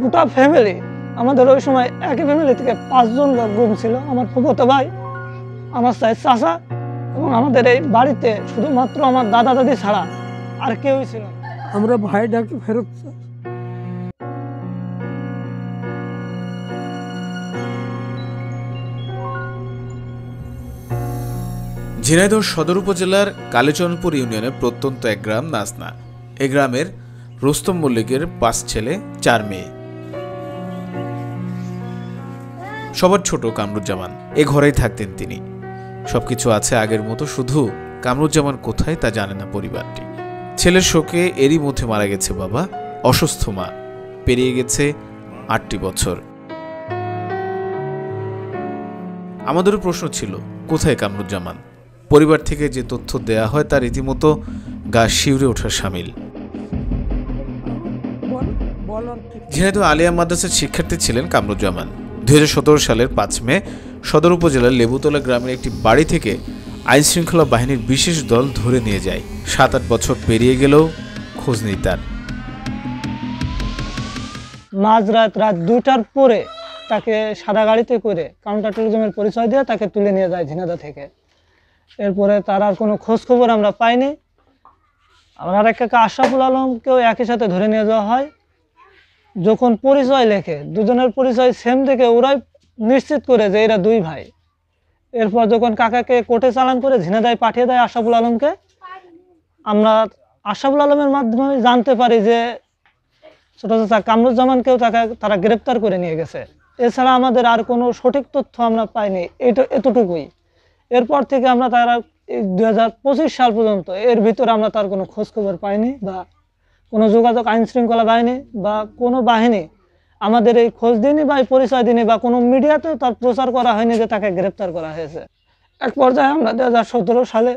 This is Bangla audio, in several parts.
গোটা ফ্যামিলি আমাদের ওই সময় একই ফ্যামিলি থেকে 5 জন লোক গুম ছিল। আমার ফুফাতো ভাই, আমার চাচা এবং আমাদের এই বাড়িতে শুধুমাত্র আমার দাদা দাদি ছাড়া আর কেউই ছিল না। আমরা ভাইটাকে ফেরত চাই। ঝিনাইদহ সদর উপজেলার কালীচরণপুর ইউনিয়নের প্রত্যন্ত এক গ্রাম নাজনা। এই গ্রামের রুস্তম মল্লিকের 5 ছেলে 4 মেয়ে। সবার ছোট কামরুজ্জামান। এ ঘরেই থাকতেন তিনি। সবকিছু আছে আগের মতো, শুধু কামরুজ্জামান কোথায় তা জানে না পরিবারটি। ছেলের শোকে এরই মধ্যে মারা গেছে বাবা, অসুস্থ মা, পেরিয়ে গেছে 8টি বছর। আমাদেরও প্রশ্ন ছিল, কোথায় কামরুজ্জামান? পরিবার থেকে যে তথ্য দেয়া হয় তার রীতিমতো গা শিউরে ওঠার শামিল। ঝিনাইদহ আলিয়া মাদ্রাসার শিক্ষার্থী ছিলেন কামরুজ্জামান। 2017 সালের 5 মে সদর উপজেলার লেবুতলা গ্রামের একটি বাড়ি থেকে আইনশৃঙ্খলা বাহিনীর বিশেষ দল ধরে নিয়ে যায়। 7-8 বছর পেরিয়ে গেলেও খোঁজ নেই তার। মাঝরাত 2টার পরে তাকে সাদা গাড়িতে করে কাউন্টার ট্যুরিজমের পরিচয় দিয়ে তাকে তুলে নিয়ে যায় ঝিনাইদহ থেকে। এরপরে তার আর কোনো খোঁজ খবর আমরা পাইনি। আমার আরেক কাকা আশরাফুল আলমকেও একই সাথে ধরে নিয়ে যাওয়া হয়। যখন পরিচয় লেখে, দুজনের পরিচয় সেম দেখে ওরাই নিশ্চিত করে যে এরা 2 ভাই। এরপর যখন কাকাকে কোর্টে চালান করে ঝিনাইদহে পাঠিয়ে দেয় আশরাফুল আলমকে, আমরা আশরাফুল আলমের মাধ্যমে জানতে পারি যে ছোট চাচা কামরুজ্জামানকেও তারা গ্রেপ্তার করে নিয়ে গেছে। এছাড়া আমাদের আর কোনো সঠিক তথ্য আমরা পাইনি, এতটুকুই। এরপর থেকে আমরা তারা 2025 সাল পর্যন্ত এর ভিতরে আমরা তার কোনো খোঁজ খবর পাইনি, বা কোনো যোগাযোগ আইন শৃঙ্খলা বাহিনী বা কোনো বাহিনী আমাদের এই খোঁজ দিইনি বা এই পরিচয় দিইনি, বা কোনো মিডিয়াতেও তার প্রচার করা হয়নি যে তাকে গ্রেপ্তার করা হয়েছে। এক পর্যায়ে আমরা 2017 সালে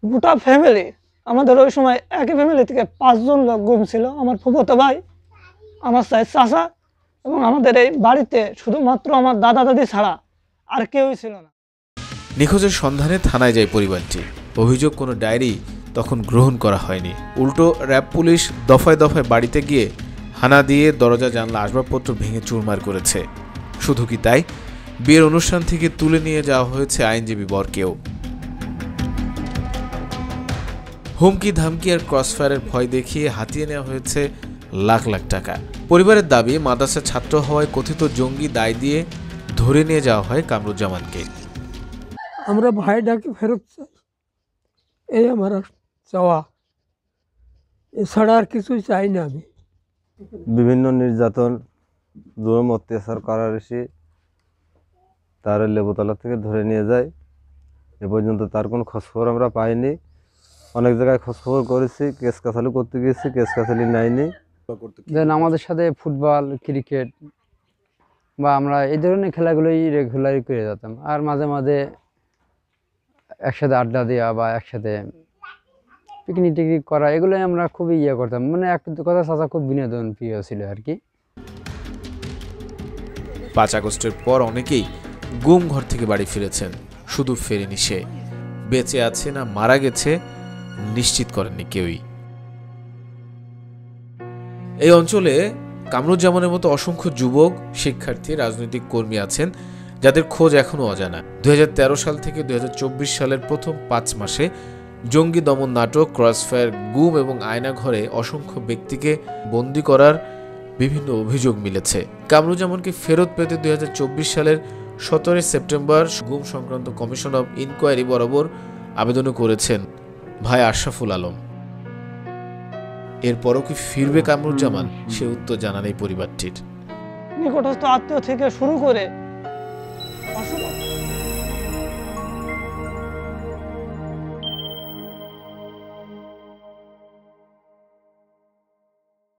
গোটা ফ্যামিলি আমাদের ওই সময় একই ফ্যামিলি থেকে 5 জন লোক গুম ছিল। আমার ফুফাতো ভাই, আমার চাচা এবং আমাদের এই বাড়িতে শুধুমাত্র আমার দাদা দাদি ছাড়া আর কেউই ছিল না। নিখোঁজের সন্ধানে থানায় যায় পরিবারটি। অভিযোগ কোনো ডায়েরি তখন গ্রহণ করা হয়নি। উল্টো র্যাব পুলিশ দফায় দফায় বাড়িতে গিয়ে হানা দিয়ে দরজা জানলা আসবাবপত্র ভেঙে চুরমার করেছে। শুধু কি তাই, বিয়ের অনুষ্ঠান থেকে তুলে নিয়ে যাওয়া হয়েছে আইনজীবী বরকেও। হুমকি ধামকি আর ক্রসফায়ারের ভয় দেখিয়ে হাতিয়ে নেওয়া হয়েছে লাখ লাখ টাকা। পরিবারের দাবি, মাদ্রাসার ছাত্র হওয়ায় কথিত জঙ্গি দায় দিয়ে ধরে নিয়ে যাওয়া হয় কামরুজ্জামানকে। আমরা ভাইটাকে ফেরত চাই, এই আমার চাওয়া। এছাড়া আর কিছুই চাই না আমি। বিভিন্ন নির্যাতন, জুলুম অত্যাচার করার এসে তার লেবুতলা থেকে ধরে নিয়ে যায়। এ পর্যন্ত তার কোনো খোঁজখবর আমরা পাইনি। অনেক জায়গায় খোঁজখবর করেছি, কেস কাছালি করতে গিয়েছি, কেস কাছালি নেয়নি। দেন আমাদের সাথে ফুটবল, ক্রিকেট বা আমরা এই ধরনের খেলাগুলোই রেগুলারই করে যেতাম। আর মাঝে মাঝে একসাথে আড্ডা দেওয়া বা একসাথে পিকনিক টিকনিক করা, এগুলোই আমরা খুবই করতাম। মানে একটা কথা, চাচা খুব বিনোদন প্রিয় ছিল আর কি। 5 আগস্টের পর অনেকেই গুম ঘর থেকে বাড়ি ফিরেছেন, শুধু ফেরেনি সে। বেঁচে আছে না মারা গেছে নিশ্চিত করেননি কেউই। এই অঞ্চলে কামরুজ্জামানের মতো অসংখ্য যুবক, শিক্ষার্থী, রাজনৈতিক কর্মী আছেন যাদের খোঁজ এখনও অজানা। 2013 সাল থেকে 2024 সালের প্রথম 5 মাসে জঙ্গি দমন নাটক, ক্রসফায়ার, গুম এবং আয়নাঘরে অসংখ্য ব্যক্তিকে বন্দী করার বিভিন্ন অভিযোগ মিলেছে। কামরুজ্জামানকে ফেরত পেতে 2024 সালের 17 সেপ্টেম্বর গুম সংক্রান্ত কমিশন অব ইনকোয়ারি বরাবর আবেদনও করেছেন ভাই আশরাফুল আলম। এরপরও কি ফিরবে কামরুজ্জামান, সে উত্তর জানা নেই পরিবারটির। নিকটস্থ আত্মীয় থেকে শুরু করে